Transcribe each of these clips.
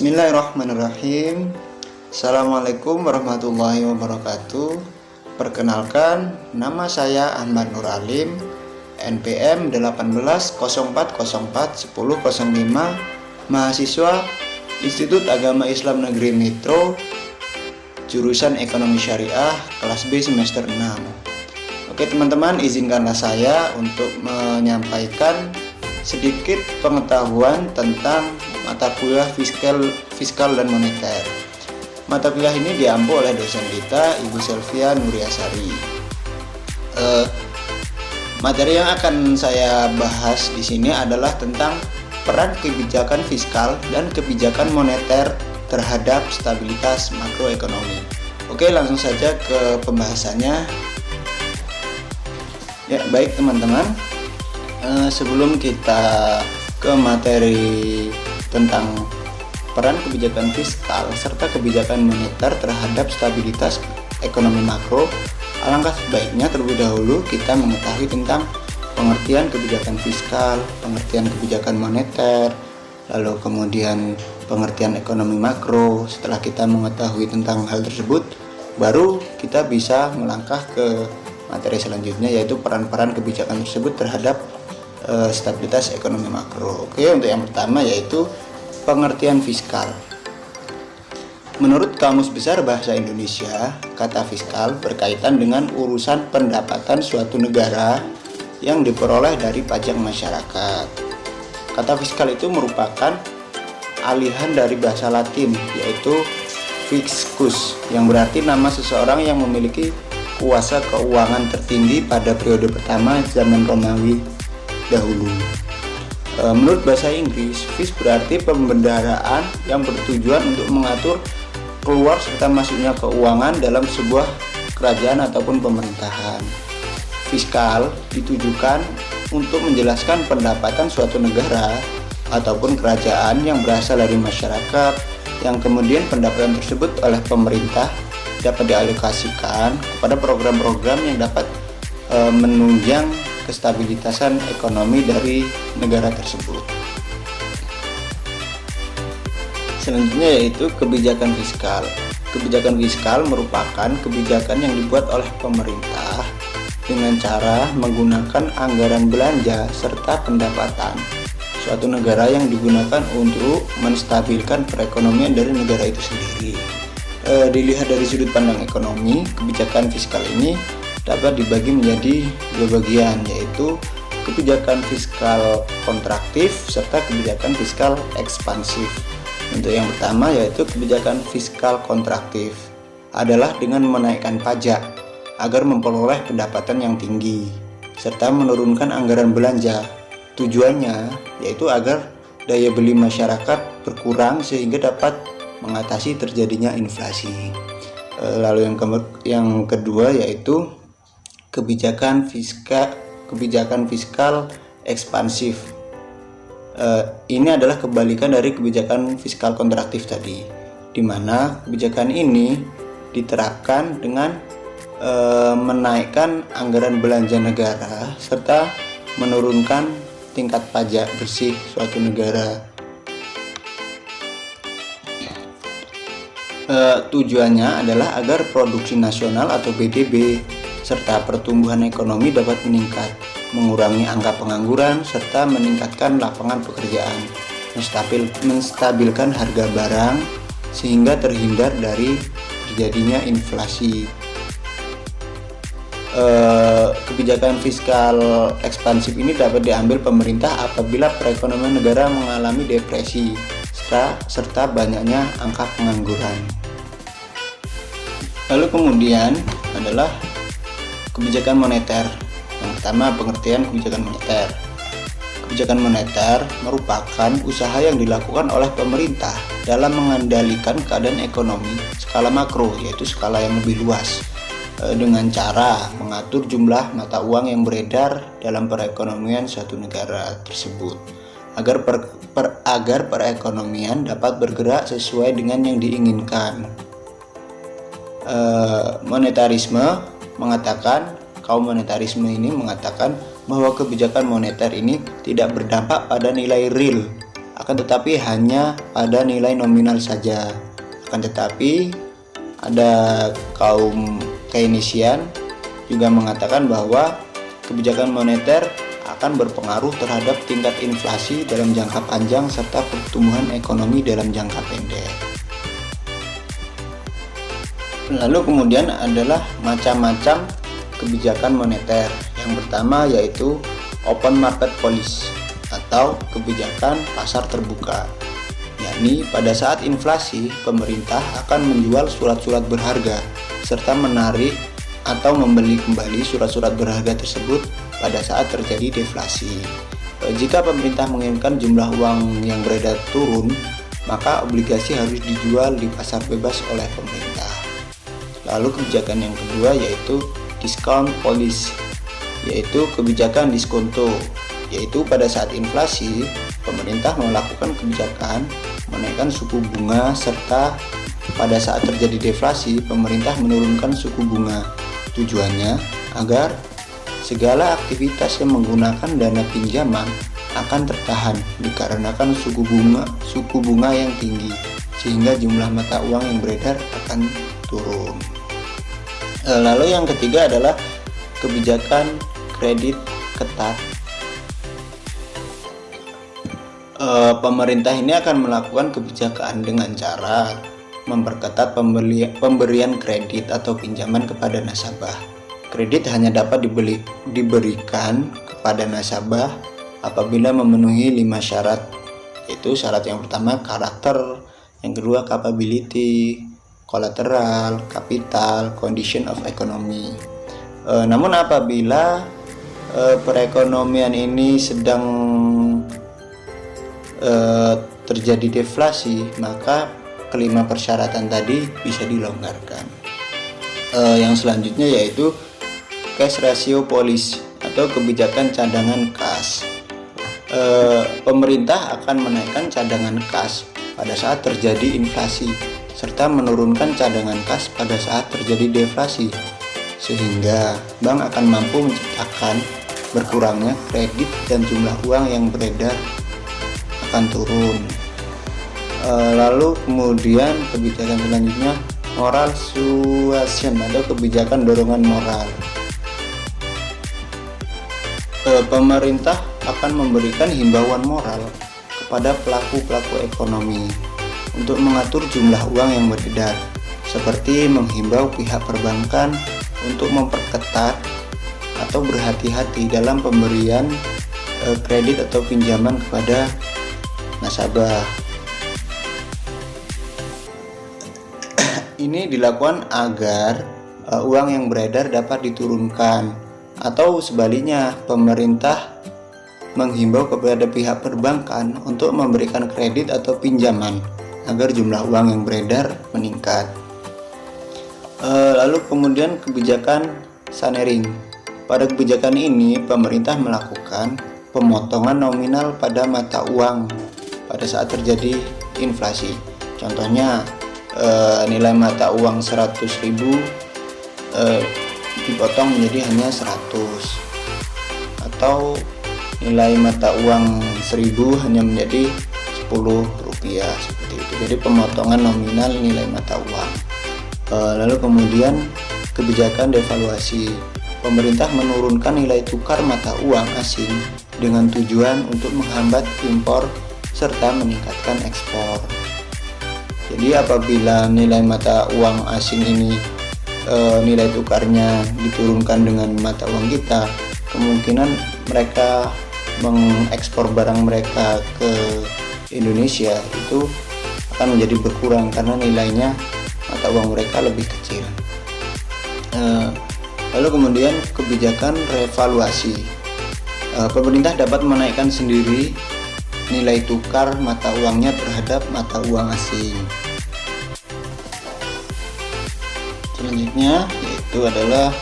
Bismillahirrahmanirrahim. Assalamualaikum warahmatullahi wabarakatuh. Perkenalkan, nama saya Ahmad Nur Alim, NPM 1804041005, mahasiswa Institut Agama Islam Negeri Metro, jurusan Ekonomi Syariah, kelas B semester 6. Oke teman-teman, izinkanlah saya untuk menyampaikan sedikit pengetahuan tentang mata kuliah fiskal dan moneter. Mata kuliah ini diampu oleh dosen kita, Ibu Selvia Nuriasari. Materi yang akan saya bahas di sini adalah tentang peran kebijakan fiskal dan kebijakan moneter terhadap stabilitas makroekonomi. Oke, langsung saja ke pembahasannya. Ya, baik teman-teman. Sebelum kita ke materi tentang peran kebijakan fiskal serta kebijakan moneter terhadap stabilitas ekonomi makro, alangkah sebaiknya terlebih dahulu kita mengetahui tentang pengertian kebijakan fiskal, pengertian kebijakan moneter, lalu kemudian pengertian ekonomi makro. Setelah kita mengetahui tentang hal tersebut, baru kita bisa melangkah ke materi selanjutnya, yaitu peran-peran kebijakan tersebut terhadap stabilitas ekonomi makro. Oke, untuk yang pertama yaitu pengertian fiskal. Menurut Kamus Besar Bahasa Indonesia, kata fiskal berkaitan dengan urusan pendapatan suatu negara yang diperoleh dari pajak masyarakat. Kata fiskal itu merupakan alihan dari bahasa Latin, yaitu fiscus, yang berarti nama seseorang yang memiliki kuasa keuangan tertinggi pada periode pertama zaman Romawi dahulu. Menurut bahasa Inggris, fis berarti pembendaraan yang bertujuan untuk mengatur keluar serta masuknya keuangan dalam sebuah kerajaan ataupun pemerintahan. Fiskal ditujukan untuk menjelaskan pendapatan suatu negara ataupun kerajaan yang berasal dari masyarakat, yang kemudian pendapatan tersebut oleh pemerintah dapat dialokasikan kepada program-program yang dapat menunjang kestabilitasan ekonomi dari negara tersebut. Selanjutnya yaitu kebijakan fiskal. Kebijakan fiskal merupakan kebijakan yang dibuat oleh pemerintah dengan cara menggunakan anggaran belanja serta pendapatan suatu negara yang digunakan untuk menstabilkan perekonomian dari negara itu sendiri. Dilihat dari sudut pandang ekonomi, kebijakan fiskal ini dapat dibagi menjadi dua bagian, yaitu kebijakan fiskal kontraktif serta kebijakan fiskal ekspansif. Untuk yang pertama yaitu kebijakan fiskal kontraktif adalah dengan menaikkan pajak agar memperoleh pendapatan yang tinggi serta menurunkan anggaran belanja. Tujuannya yaitu agar daya beli masyarakat berkurang sehingga dapat mengatasi terjadinya inflasi. Lalu yang kedua yaitu kebijakan fiskal ekspansif. Ini adalah kebalikan dari kebijakan fiskal kontraktif tadi, di mana kebijakan ini diterapkan dengan menaikkan anggaran belanja negara serta menurunkan tingkat pajak bersih suatu negara. Tujuannya adalah agar produksi nasional atau PDB serta pertumbuhan ekonomi dapat meningkat, mengurangi angka pengangguran, serta meningkatkan lapangan pekerjaan, menstabilkan harga barang, sehingga terhindar dari terjadinya inflasi. Kebijakan fiskal ekspansif ini dapat diambil pemerintah apabila perekonomian negara mengalami depresi, serta banyaknya angka pengangguran. Lalu kemudian adalah kebijakan moneter. Yang pertama, pengertian kebijakan moneter. Kebijakan moneter merupakan usaha yang dilakukan oleh pemerintah dalam mengendalikan keadaan ekonomi skala makro, yaitu skala yang lebih luas, dengan cara mengatur jumlah mata uang yang beredar dalam perekonomian suatu negara tersebut agar perekonomian dapat bergerak sesuai dengan yang diinginkan. Kaum monetarisme ini mengatakan bahwa kebijakan moneter ini tidak berdampak pada nilai real akan tetapi hanya pada nilai nominal saja. Akan tetapi ada kaum Keynesian juga mengatakan bahwa kebijakan moneter akan berpengaruh terhadap tingkat inflasi dalam jangka panjang serta pertumbuhan ekonomi dalam jangka pendek. Lalu kemudian adalah macam-macam kebijakan moneter. Yang pertama yaitu open market policy atau kebijakan pasar terbuka. Yakni pada saat inflasi, pemerintah akan menjual surat-surat berharga serta menarik atau membeli kembali surat-surat berharga tersebut pada saat terjadi deflasi. Jika pemerintah menginginkan jumlah uang yang beredar turun, maka obligasi harus dijual di pasar bebas oleh pemerintah. Lalu kebijakan yang kedua yaitu discount policy, yaitu kebijakan diskonto, yaitu pada saat inflasi pemerintah melakukan kebijakan menaikkan suku bunga serta pada saat terjadi deflasi pemerintah menurunkan suku bunga. Tujuannya agar segala aktivitas yang menggunakan dana pinjaman akan tertahan dikarenakan suku bunga yang tinggi, sehingga jumlah mata uang yang beredar akan turun. Lalu yang ketiga adalah kebijakan kredit ketat. Pemerintah ini akan melakukan kebijakan dengan cara memperketat pemberian kredit atau pinjaman kepada nasabah. Kredit hanya dapat diberikan kepada nasabah apabila memenuhi 5 syarat, yaitu syarat yang pertama karakter, yang kedua capability, collateral, capital, condition of economy. Namun apabila perekonomian ini sedang terjadi deflasi, maka kelima persyaratan tadi bisa dilonggarkan. Yang selanjutnya yaitu cash ratio policy atau kebijakan cadangan kas. Pemerintah akan menaikkan cadangan kas pada saat terjadi inflasi serta menurunkan cadangan kas pada saat terjadi deflasi, sehingga bank akan mampu menciptakan berkurangnya kredit dan jumlah uang yang beredar akan turun. Lalu kemudian kebijakan selanjutnya moral suasion atau kebijakan dorongan moral. Pemerintah akan memberikan himbauan moral kepada pelaku-pelaku ekonomi untuk mengatur jumlah uang yang beredar, seperti menghimbau pihak perbankan untuk memperketat atau berhati-hati dalam pemberian kredit atau pinjaman kepada nasabah. Ini dilakukan agar uang yang beredar dapat diturunkan, atau sebaliknya pemerintah menghimbau kepada pihak perbankan untuk memberikan kredit atau pinjaman agar jumlah uang yang beredar meningkat. Lalu kemudian kebijakan sunering. Pada kebijakan ini pemerintah melakukan pemotongan nominal pada mata uang pada saat terjadi inflasi. Contohnya nilai mata uang 100.000 dipotong menjadi hanya 100, atau nilai mata uang 1.000 hanya menjadi 10 rupiah, seperti itu. Jadi pemotongan nominal nilai mata uang. Lalu kemudian kebijakan devaluasi. Pemerintah menurunkan nilai tukar mata uang asing dengan tujuan untuk menghambat impor serta meningkatkan ekspor. Jadi apabila nilai mata uang asing ini nilai tukarnya diturunkan dengan mata uang kita, kemungkinan mereka mengekspor barang mereka ke Indonesia itu akan menjadi berkurang karena nilainya mata uang mereka lebih kecil. Lalu kemudian kebijakan revaluasi. Pemerintah dapat menaikkan sendiri nilai tukar mata uangnya terhadap mata uang asing. Selanjutnya yaitu adalah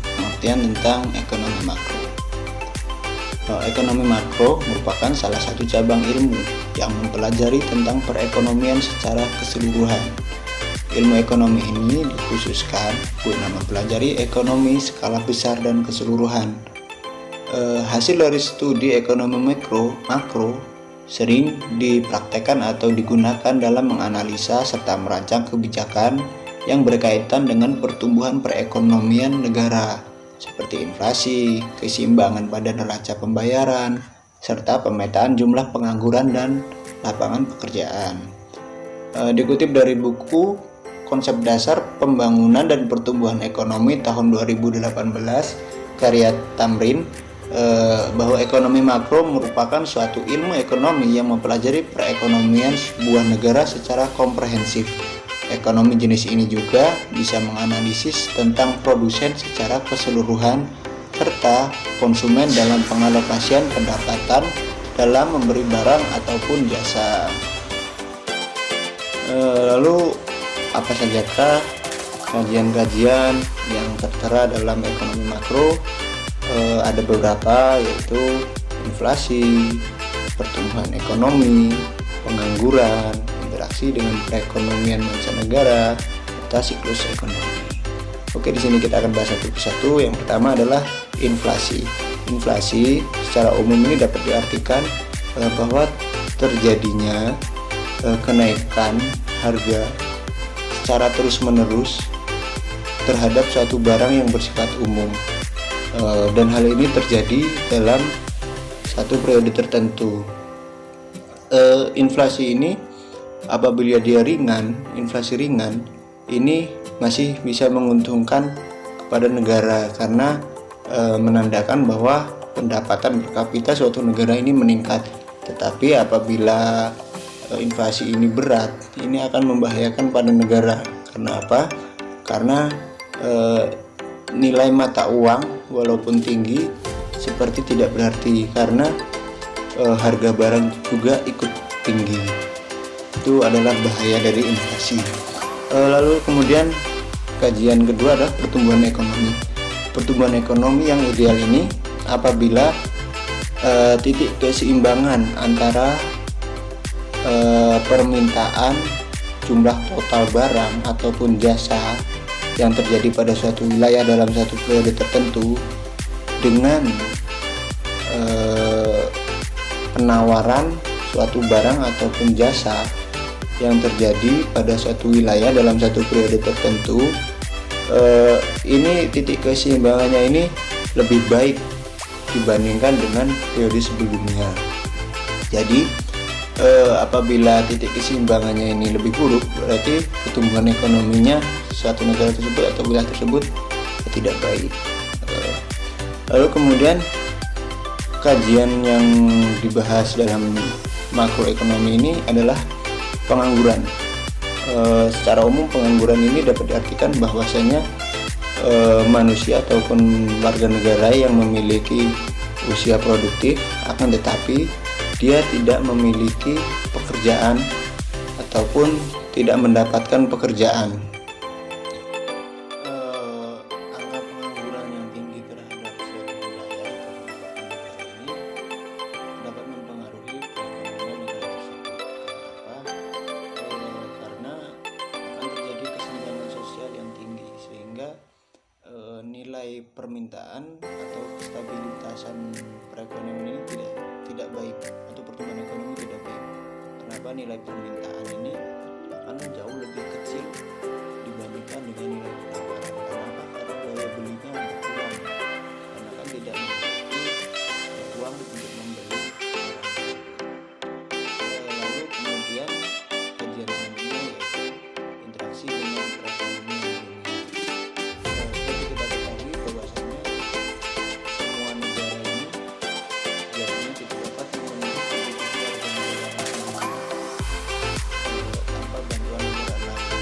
pengertian tentang ekonomi makro. Ekonomi makro merupakan salah satu cabang ilmu yang mempelajari tentang perekonomian secara keseluruhan. Ilmu ekonomi ini dikhususkan guna mempelajari ekonomi skala besar dan keseluruhan. Hasil dari studi ekonomi makro sering dipraktekkan atau digunakan dalam menganalisa serta merancang kebijakan yang berkaitan dengan pertumbuhan perekonomian negara, seperti inflasi, keseimbangan pada neraca pembayaran, serta pemetaan jumlah pengangguran dan lapangan pekerjaan. Dikutip dari buku Konsep Dasar Pembangunan dan Pertumbuhan Ekonomi tahun 2018 karya Tamrin, bahwa ekonomi makro merupakan suatu ilmu ekonomi yang mempelajari perekonomian sebuah negara secara komprehensif. Ekonomi jenis ini juga bisa menganalisis tentang produsen secara keseluruhan serta konsumen dalam pengalokasian pendapatan dalam memberi barang ataupun jasa. Lalu apa sajakah kajian-kajian yang tertera dalam ekonomi makro? Ada beberapa, yaitu inflasi, pertumbuhan ekonomi, pengangguran, interaksi dengan perekonomian mancanegara, serta siklus ekonomi. Oke, di sini kita akan bahas satu persatu. Yang pertama adalah inflasi. Inflasi secara umum ini dapat diartikan bahwa terjadinya kenaikan harga secara terus-menerus terhadap suatu barang yang bersifat umum, dan hal ini terjadi dalam satu periode tertentu. Inflasi ini apabila dia ringan, inflasi ringan ini masih bisa menguntungkan kepada negara karena menandakan bahwa pendapatan per kapita suatu negara ini meningkat. Tetapi apabila inflasi ini berat, ini akan membahayakan pada negara. Karena apa? Karena nilai mata uang walaupun tinggi seperti tidak berarti, karena harga barang juga ikut tinggi. Itu adalah bahaya dari inflasi. Lalu kemudian kajian kedua adalah pertumbuhan ekonomi. Pertumbuhan ekonomi yang ideal ini apabila titik keseimbangan antara permintaan jumlah total barang ataupun jasa yang terjadi pada suatu wilayah dalam satu periode tertentu dengan penawaran suatu barang ataupun jasa yang terjadi pada suatu wilayah dalam satu periode tertentu, ini titik keseimbangannya ini lebih baik dibandingkan dengan periode sebelumnya. Jadi apabila titik keseimbangannya ini lebih buruk, berarti pertumbuhan ekonominya suatu negara tersebut atau wilayah tersebut tidak baik. Lalu kemudian kajian yang dibahas dalam makroekonomi ini adalah pengangguran. Secara umum pengangguran ini dapat diartikan bahwasanya manusia ataupun warga negara yang memiliki usia produktif akan tetapi dia tidak memiliki pekerjaan ataupun tidak mendapatkan pekerjaan. Angka pengangguran yang tinggi terhadap suatu wilayah atau negara ini dapat mempengaruhi perekonomian negara tersebut. Kenapa? Karena akan terjadi kesenjangan sosial yang tinggi sehingga nilai permintaan atau kestabilitasan perekonomian ini tidak baik, atau pertumbuhan ekonomi tidak baik. Kenapa? Nilai permintaan ini akan jauh lebih kecil dibandingkan dengan nilai penawaran. Kenapa? Karena daya belinya berkurang, karena kan tidak memiliki uang untuk membeli barang tersebut. Lalu kemudian kajian selanjutnya yaitu interaksi dengan perekonomian dunia. Seperti kita ketahui bahwasanya semua negara ini biasanya tidak dapat memenuhi kebutuhan warga negara tanpa bantuan negara lain.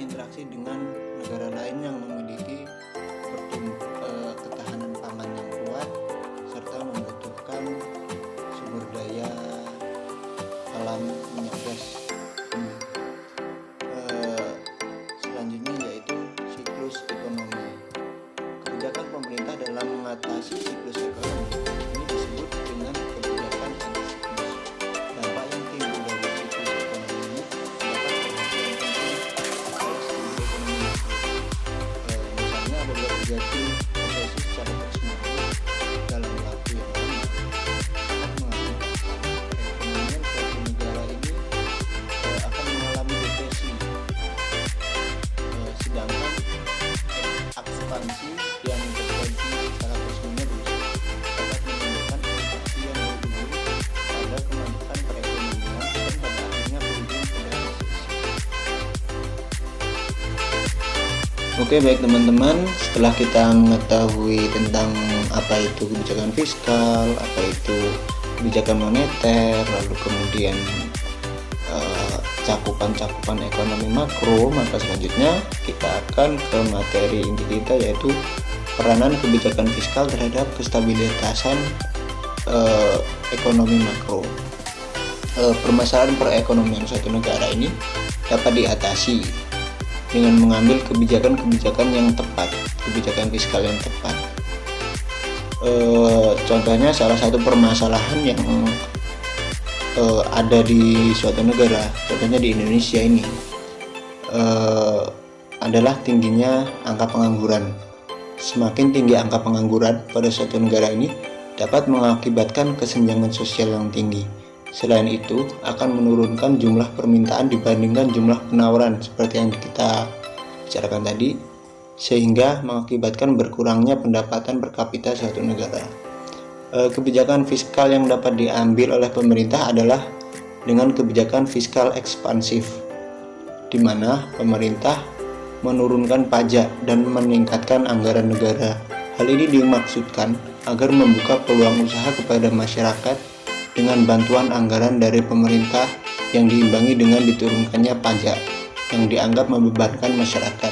interaksi dengan negara lain yang memiliki ketahanan pangan yang kuat serta membutuhkan sumber daya alam minyak gas. Selanjutnya yaitu siklus ekonomi. Kebijakan pemerintah dalam mengatasi siklus ekonomi ini disebut dengan kebijakan antisiklus. Dampak yang timbul dari siklus ekonomi ini dapat perhatian penting oleh studi ekonomi. Misalnya apabila terjadi resesi secara terus-menerus dalam waktu yang lama, dapat mengakibatkan perekonomian suatu negara ini akan mengalami depresi. Sedangkan ekspansi yang terjadi secara terus-menerus dapat menimbulkan inflasi yang berujung pada kemajuan perekonomian dan pada akhirnya berujung pada resesi. Oke, baik teman-teman, setelah kita mengetahui tentang apa itu kebijakan fiskal, apa itu kebijakan moneter, lalu kemudian cakupan ekonomi makro, maka selanjutnya kita akan ke materi inti kita, yaitu peranan kebijakan fiskal terhadap kestabilitasan ekonomi makro. Permasalahan perekonomian suatu negara ini dapat diatasi dengan mengambil kebijakan-kebijakan yang tepat, kebijakan fiskal yang tepat. Contohnya salah satu permasalahan yang ada di suatu negara, contohnya di Indonesia ini, adalah tingginya angka pengangguran. Semakin tinggi angka pengangguran pada suatu negara ini dapat mengakibatkan kesenjangan sosial yang tinggi. Selain itu, akan menurunkan jumlah permintaan dibandingkan jumlah penawaran seperti yang kita bicarakan tadi, sehingga mengakibatkan berkurangnya pendapatan per kapita suatu negara. Kebijakan fiskal yang dapat diambil oleh pemerintah adalah dengan kebijakan fiskal ekspansif, di mana pemerintah menurunkan pajak dan meningkatkan anggaran negara. Hal ini dimaksudkan agar membuka peluang usaha kepada masyarakat dengan bantuan anggaran dari pemerintah yang diimbangi dengan diturunkannya pajak yang dianggap membebankan masyarakat.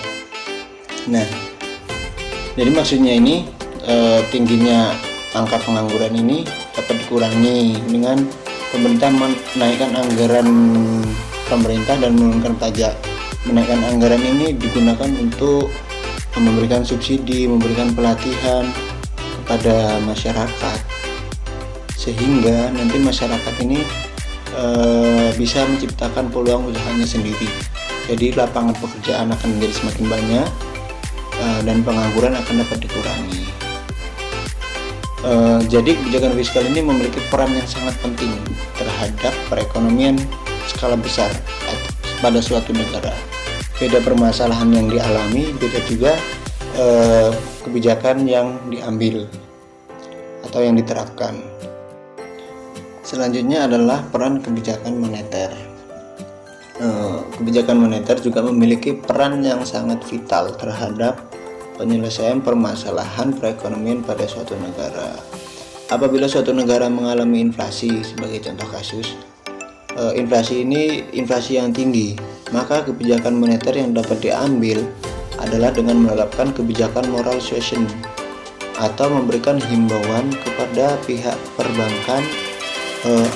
Nah, jadi maksudnya ini tingginya angka pengangguran ini dapat dikurangi dengan pemerintah menaikkan anggaran pemerintah dan menurunkan pajak. Menaikkan anggaran ini digunakan untuk memberikan subsidi, memberikan pelatihan kepada masyarakat, sehingga nanti masyarakat ini bisa menciptakan peluang usahanya sendiri. Jadi lapangan pekerjaan akan menjadi semakin banyak dan pengangguran akan dapat dikurangi. Jadi kebijakan fiskal ini memiliki peran yang sangat penting terhadap perekonomian skala besar pada suatu negara. Beda permasalahan yang dialami, beda juga kebijakan yang diambil atau yang diterapkan. Selanjutnya adalah peran kebijakan moneter. Kebijakan moneter juga memiliki peran yang sangat vital terhadap penyelesaian permasalahan perekonomian pada suatu negara. Apabila suatu negara mengalami inflasi, sebagai contoh kasus, inflasi ini inflasi yang tinggi, maka kebijakan moneter yang dapat diambil adalah dengan menerapkan kebijakan moral suasion atau memberikan himbauan kepada pihak perbankan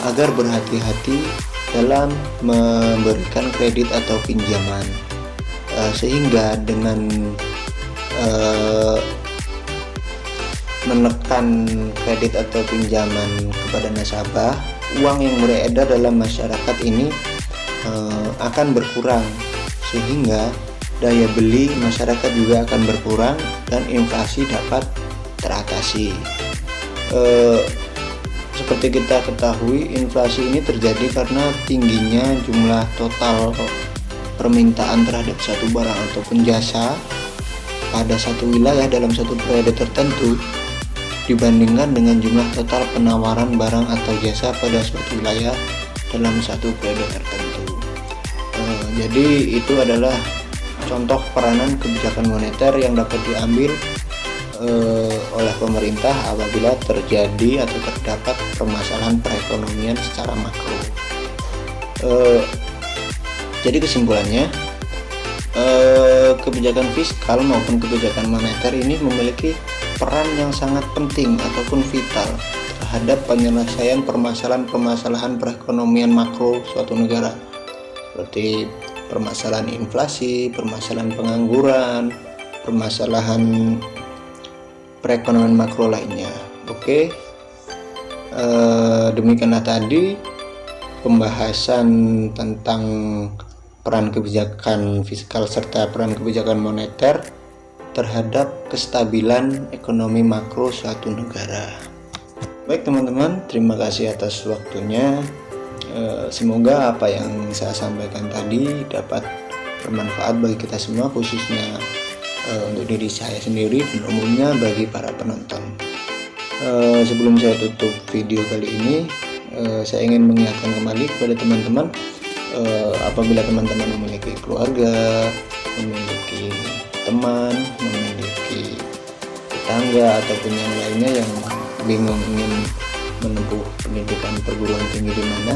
agar berhati-hati dalam memberikan kredit atau pinjaman, sehingga dengan menekan kredit atau pinjaman kepada nasabah, uang yang beredar dalam masyarakat ini akan berkurang, sehingga daya beli masyarakat juga akan berkurang dan inflasi dapat teratasi. Seperti kita ketahui, inflasi ini terjadi karena tingginya jumlah total permintaan terhadap satu barang ataupun jasa pada satu wilayah dalam satu periode tertentu dibandingkan dengan jumlah total penawaran barang atau jasa pada suatu wilayah dalam satu periode tertentu. Jadi itu adalah contoh peranan kebijakan moneter yang dapat diambil oleh pemerintah apabila terjadi atau terdapat permasalahan perekonomian secara makro. Jadi kesimpulannya, kebijakan fiskal maupun kebijakan moneter ini memiliki peran yang sangat penting ataupun vital terhadap penyelesaian permasalahan-permasalahan perekonomian makro suatu negara, seperti permasalahan inflasi, permasalahan pengangguran, permasalahan perekonomian makro lainnya. Oke, demikianlah tadi pembahasan tentang peran kebijakan fiskal serta peran kebijakan moneter terhadap kestabilan ekonomi makro suatu negara. Baik teman-teman, terima kasih atas waktunya. Semoga apa yang saya sampaikan tadi dapat bermanfaat bagi kita semua, khususnya untuk diri saya sendiri dan umumnya bagi para penonton. Sebelum saya tutup video kali ini, saya ingin mengingatkan kembali kepada teman-teman, apabila teman-teman memiliki keluarga, memiliki teman, memiliki tetangga ataupun yang lainnya yang bingung ingin menempuh pendidikan perguruan tinggi di mana,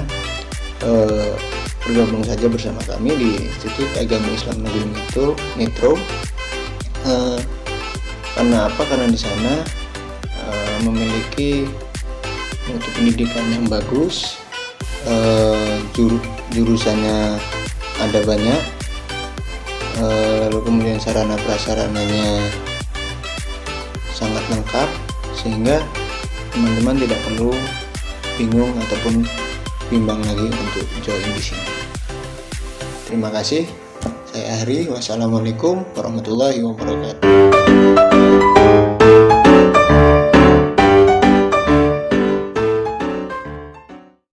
bergabung saja bersama kami di Institut Agama Islam Negeri Nitro. Karena apa? Karena di sana memiliki mutu pendidikan yang bagus, jurusannya ada banyak, lalu kemudian sarana prasarananya sangat lengkap, sehingga teman-teman tidak perlu bingung ataupun bimbang lagi untuk join di sini. Terima kasih. Saya Ahri. Wassalamualaikum warahmatullahi wabarakatuh.